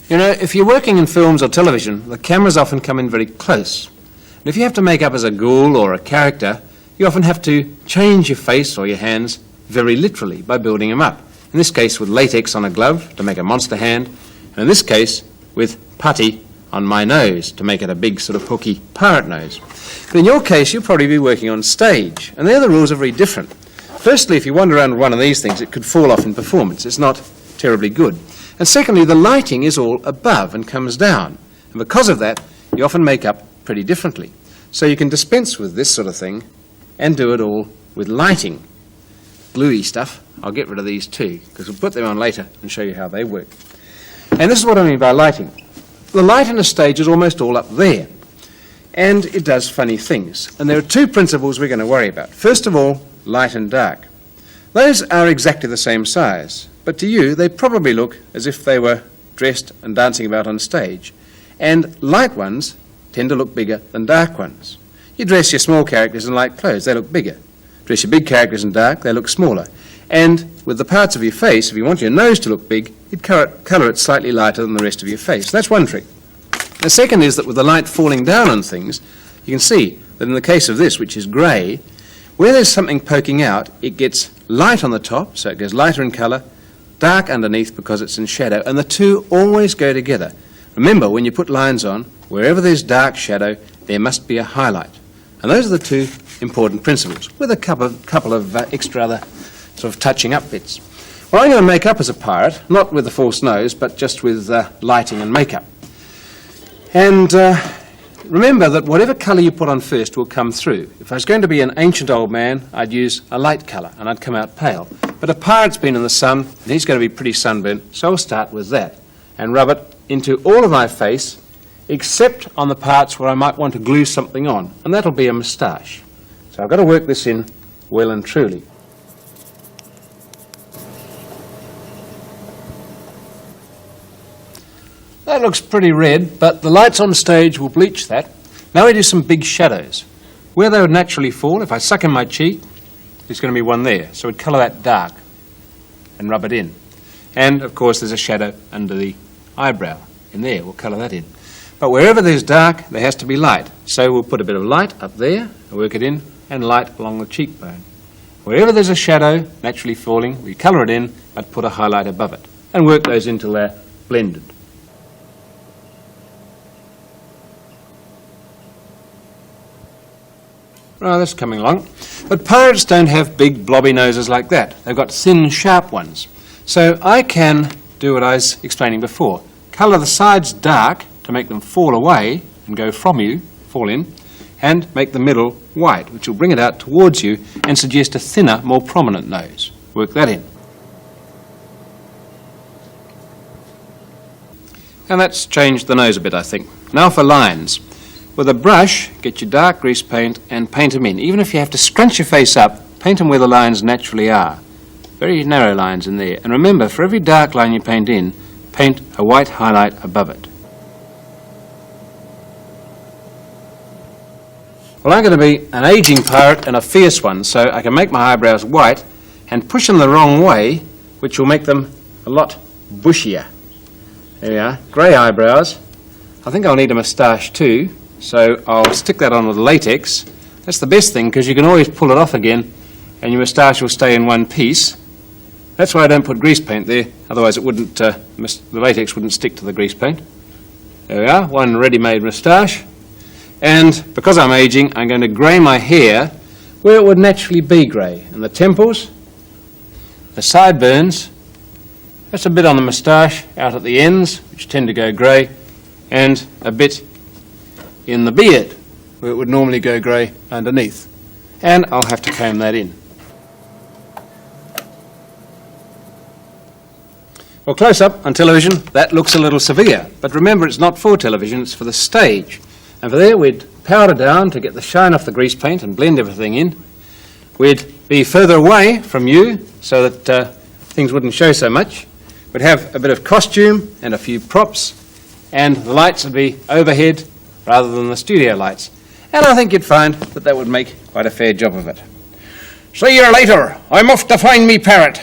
You know, if you're working in films or television, the cameras often come in very close. And if you have to make up as a ghoul or a character, you often have to change your face or your hands very literally by building them up. In this case with latex on a glove to make a monster hand, and in this case with putty on my nose to make it a big sort of hooky pirate nose. But in your case, you'll probably be working on stage, and there the rules are very different. Firstly, if you wander around with one of these things, it could fall off in performance. It's not terribly good. And secondly, the lighting is all above and comes down. And because of that, you often make up pretty differently. So you can dispense with this sort of thing and do it all with lighting. Gluey stuff. I'll get rid of these too, because we'll put them on later and show you how they work. And this is what I mean by lighting. The light in a stage is almost all up there, and it does funny things. And there are two principles we're going to worry about. First of all, light and dark. Those are exactly the same size, but to you they probably look as if they were dressed and dancing about on stage. And light ones tend to look bigger than dark ones. You dress your small characters in light clothes, they look bigger. Dress your big characters in dark, they look smaller. And with the parts of your face, if you want your nose to look big, you'd colour it slightly lighter than the rest of your face. That's one trick. The second is that with the light falling down on things, you can see that in the case of this, which is grey, where there's something poking out, it gets light on the top, so it goes lighter in colour, dark underneath because it's in shadow, and the two always go together. Remember, when you put lines on, wherever there's dark shadow, there must be a highlight. And those are the two important principles, with a couple of extra other sort of touching up bits. Well, I'm going to make up as a pirate, not with a false nose, but just with lighting and makeup. And remember that whatever colour you put on first will come through. If I was going to be an ancient old man, I'd use a light colour, and I'd come out pale. But a pirate's been in the sun, and he's going to be pretty sunburnt, so I'll start with that, and rub it into all of my face, except on the parts where I might want to glue something on, and that'll be a moustache. So I've got to work this in well and truly. That looks pretty red, but the lights on stage will bleach that. Now we do some big shadows. Where they would naturally fall, if I suck in my cheek, there's going to be one there. So we'd colour that dark and rub it in. And, of course, there's a shadow under the eyebrow. In there, we'll colour that in. But wherever there's dark, there has to be light. So we'll put a bit of light up there, work it in, and light along the cheekbone. Wherever there's a shadow naturally falling, we colour it in, but put a highlight above it. And work those until they're blended. Oh, that's coming along. But pirates don't have big blobby noses like that. They've got thin, sharp ones. So I can do what I was explaining before. Colour the sides dark to make them fall away and go from you, fall in, and make the middle white, which will bring it out towards you and suggest a thinner, more prominent nose. Work that in. And that's changed the nose a bit, I think. Now for lines. With a brush, get your dark grease paint and paint them in. Even if you have to scrunch your face up, paint them where the lines naturally are. Very narrow lines in there. And remember, for every dark line you paint in, paint a white highlight above it. Well, I'm going to be an aging pirate and a fierce one, so I can make my eyebrows white and push them the wrong way, which will make them a lot bushier. There we are, grey eyebrows. I think I'll need a moustache too. So I'll stick that on with latex. That's the best thing because you can always pull it off again and your moustache will stay in one piece. That's why I don't put grease paint there, otherwise it wouldn't, the latex wouldn't stick to the grease paint. There we are, one ready-made moustache. And because I'm aging, I'm going to grey my hair where it would naturally be grey. And the temples, the sideburns, that's a bit on the moustache out at the ends, which tend to go grey, and a bit in the beard, where it would normally go grey underneath. And I'll have to comb that in. Well, close up on television, that looks a little severe. But remember, it's not for television, it's for the stage. And for there, we'd powder down to get the shine off the grease paint and blend everything in. We'd be further away from you so that things wouldn't show so much. We'd have a bit of costume and a few props, and the lights would be overhead rather than the studio lights. And I think you'd find that that would make quite a fair job of it. See you later. I'm off to find me parrot.